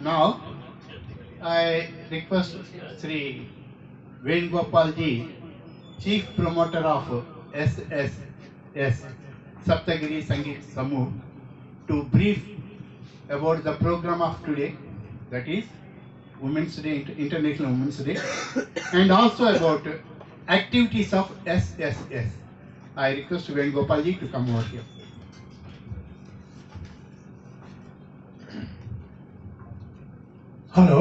Now, I request Sri Venugopal ji, Chief Promoter of SSS, Saptagiri Sangeet Samoh, to brief about the program of today, that is Women's Day, International Women's Day, and also about activities of SSS. I request Venugopal ji to come over here. Hello.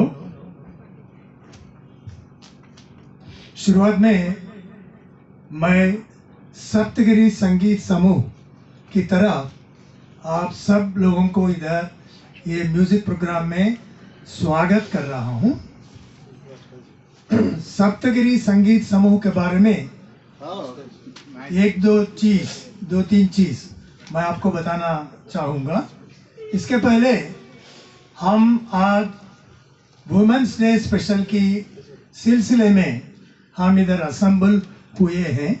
शुरुआत में मैं सप्तगिरी संगीत समूह की तरह आप सब लोगों को इधर ये म्यूजिक प्रोग्राम में स्वागत कर रहा हूँ। सप्तगिरी संगीत समूह के बारे में दो तीन चीज मैं आपको बताना चाहूँगा। इसके पहले हम आज वुमेन्स डे स्पेशल की सिलसिले में हम इधर असेंबल हुए हैं।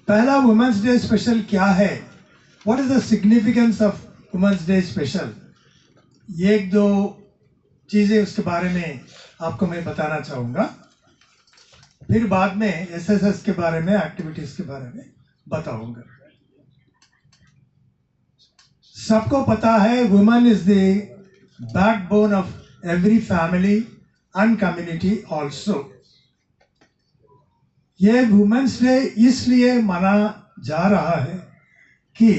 पहला वुमेन्स डे स्पेशल क्या है, what is the significance of women's day special, ये एक दो चीज़ें उसके बारे में आपको मैं बताना चाहूँगा। फिर बाद में एसएसएस के बारे में, एक्टिविटीज़ के बारे में बताऊँगा। सबको पता है women is the backbone of every family and community also. ये वुमेन्स डे इसलिए मना जा रहा है कि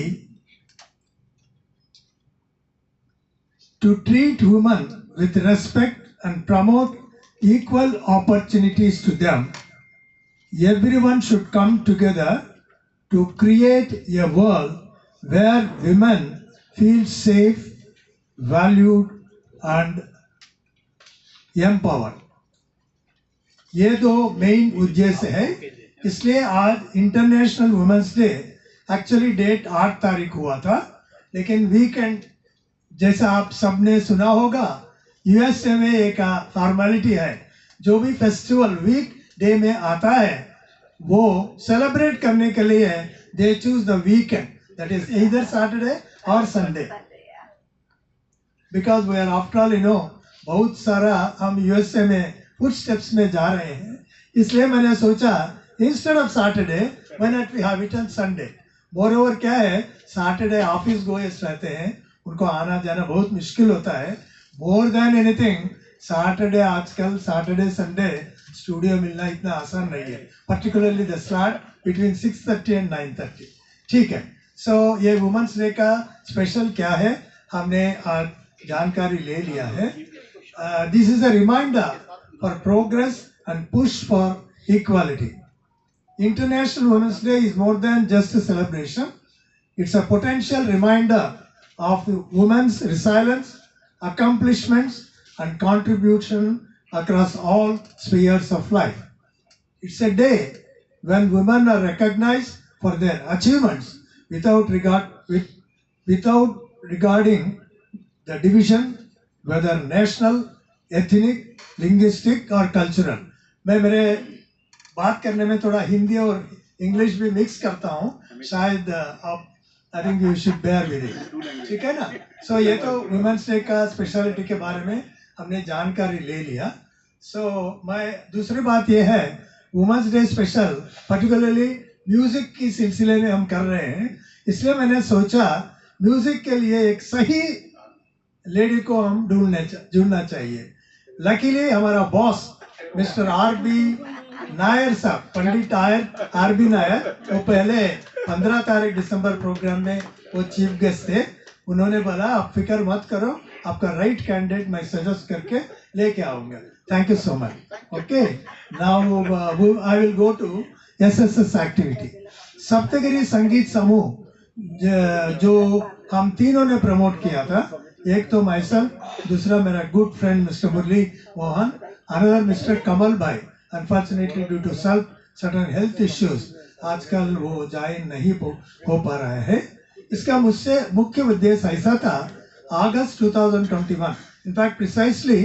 to treat women with respect and promote equal opportunities to them, everyone should come together to create a world where women feel safe, valued and empowered. ये दो main उद्देश्य है। इसलिए आज international women's day, actually date 8 तारीख हुआ था, लेकिन वीकेंड जैसा आप सबने सुना होगा, यूएसए में एक फॉर्मेलिटी है, जो भी फेस्टिवल वीक डे में आता है वो सेलिब्रेट करने के लिए they choose the weekend, that is either Saturday और Sunday, because we are after all बहुत सारा हम यूएसए में फुट स्टेप्स में जा रहे हैं। इसलिए मैंने सोचा instead of Saturday why not we have it on Sunday. Moreover क्या है, सैटरडे ऑफिस गोयर्स रहते हैं, उनको आना जाना बहुत मुश्किल होता है। मोर देन एनीथिंग सैटरडे, आजकल सैटरडे संडे स्टूडियो मिलना इतना आसान नहीं है, particularly the slot between 6:30 and 9:30। ठीक है, सो ये वुमेन्स डे का स्पेशल क्या है हमने आज जानकारी ले लिया है। This is a reminder for progress and push for equality. International Women's Day is more than just a celebration. It's a potential reminder of women's resilience, accomplishments, and contribution across all spheres of life. It's a day when women are recognized for their achievements without regarding the division, whether national, ethnic, linguistic, or cultural. मैं मेरे बात करने में थोड़ा हिंदी और English भी mix करता हूँ, शायद आप I think you should bear with it, ठीक है ना। सो ये तो वुमेन्स डे का स्पेशलिटी के बारे में हमने जानकारी ले लिया। सो मैं दूसरी बात ये है, women's day special particularly music की सिलसिले में हम कर रहे हैं, इसलिए मैंने सोचा म्यूजिक के लिए एक सही लेडी को हम ढूंढना चाहिए। लकीली हमारा बॉस मिस्टर आर.बी. नायर साहब, पंडित आर.बी. नायर, वो पहले 15 तारीख दिसंबर प्रोग्राम में वो चीफ गेस्ट थे। उन्होंने बोला आप फिक्र मत करो, आपका राइट कैंडिडेट मैं सजेस्ट करके लेके आऊंगा। Thank you so much. Okay, now I will go to SSS activity. Saptagiri Sangeet Samooh जो हम तीनों ने प्रमोट किया था, एक तो माइसेल्फ, दूसरा मेरा good friend mister Murali Mohan, another mister Kamal भाई। Unfortunately due to certain health issues आजकल वो ज्वाइन नहीं हो पा रहा है। इसका मुझसे मुख्य उद्देश्य ऐसा था, अगस्त 2021, इनफैक्ट प्रिसाइसली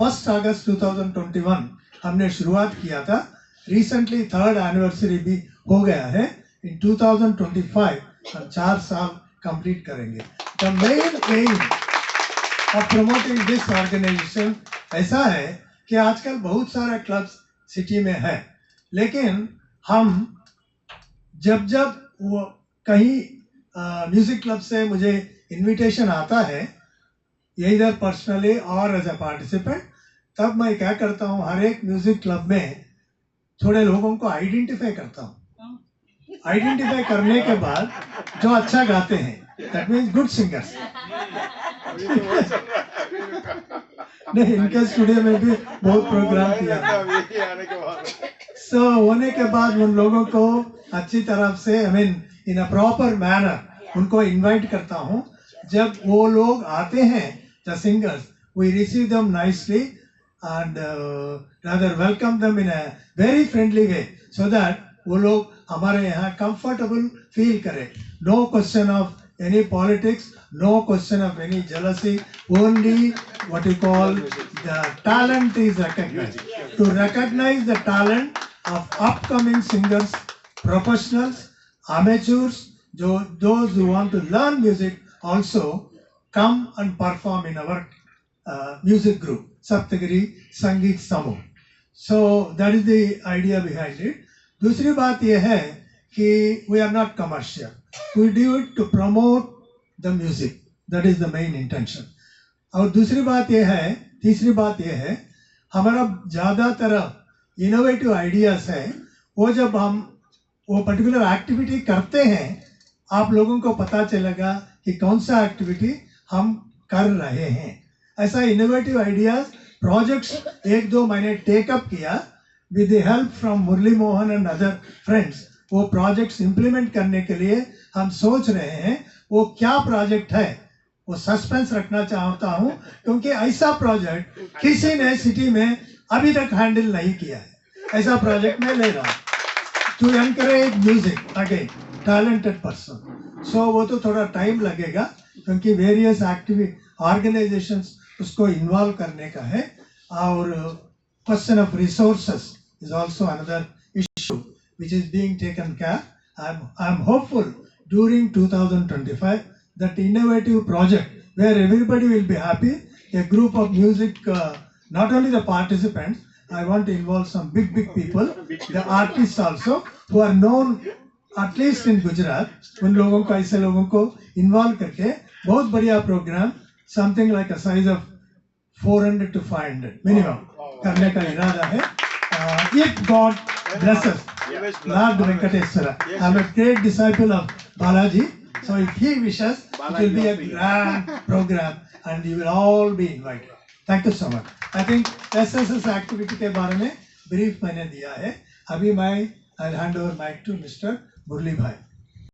1 अगस्त 2021 हमने शुरुआत किया था। रिसेंटली 3rd एनिवर्सरी भी हो गया है। इन 2025 हम 4 साल कंप्लीट करेंगे। The main M of promoting this organization ऐसा है कि आजकल बहुत सारे क्लब्स सिटी में है, लेकिन हम जब वो कहीं म्यूजिक क्लब से मुझे इनविटेशन आता है, इधर पर्सनली और एज ए पार्टिसिपेंट, तब मैं क्या करता हूँ, हर एक म्यूजिक क्लब में थोड़े लोगों को आइडेंटिफाई करता हूँ. आइडेंटिफाई करने के बाद जो अच्छा गाते हैं, दैट मीन्स गुड सिंगर्स. नहीं, इनके स्टूडियो में भी बहुत प्रोग्राम किया. सो होने के बाद उन लोगों को अच्छी तरह से, I mean in a proper manner उनको इनवाइट करता हूँ. जब वो लोग आते हैं, the singers, we receive them nicely and rather welcome them in a very friendly way, so that वो लोग हमारे यहाँ comfortable feel करें. No question of any politics, no question of any jealousy, only what you call the talent is recognized. To recognize the talent of upcoming singers, professionals, amateurs, those who want to learn music also come and perform in our music group, Saptagiri Sangeet Samuh. So that is the idea behind it. दूसरी बात यह है कि we are not commercial. We do it to promote the music. That is the main intention. और तीसरी बात यह है, हमारा ज़्यादातर इनोवेटिव आइडियाज़ है, वो जब हम वो पर्टिकुलर एक्टिविटी करते हैं, आप लोगों को पता चलेगा कि कौन सा एक्टिविटी हम कर रहे हैं. ऐसा इनोवेटिव आइडियाज प्रोजेक्ट्स 1-2 मैंने टेकअप किया with the help from Murali Mohan and other friends. वो प्रोजेक्ट्स इंप्लीमेंट करने के लिए हम सोच रहे हैं. वो क्या प्रोजेक्ट है वो सस्पेंस रखना चाहता हूँ, क्योंकि ऐसा प्रोजेक्ट किसी ने सिटी में अभी तक हैंडल नहीं किया है. ऐसा प्रोजेक्ट मैं ले रहा हूँ to encourage music again, talented person. So वो तो थोड़ा टाइम लगेगा, क्योंकि वेरियस एक्टिविटी ऑर्गेनाइजेशंस उसको इन्वॉल्व करने का है. और question of resources is also another issue which is being taken care. I am hopeful during 2025 that innovative project where everybody will be happy, a group of music, not only the participants, I want to involve some big people, the artists also who are known at least in Gujarat. उन लोगों को, ऐसे लोगों को involve करके बहुत बढ़िया programme, something like a size of 400 to 500 minimum करने का इरादा है. If God blesses, Lord Venkateswara, I am a great disciple of Balaji, so if he wishes, it will be a grand program and you will all be invited. Thank you so much. I think SSS activity के बारे में brief मैंने दिया है. अभी मैं I'll hand over mic to Mr. Murli Bhai.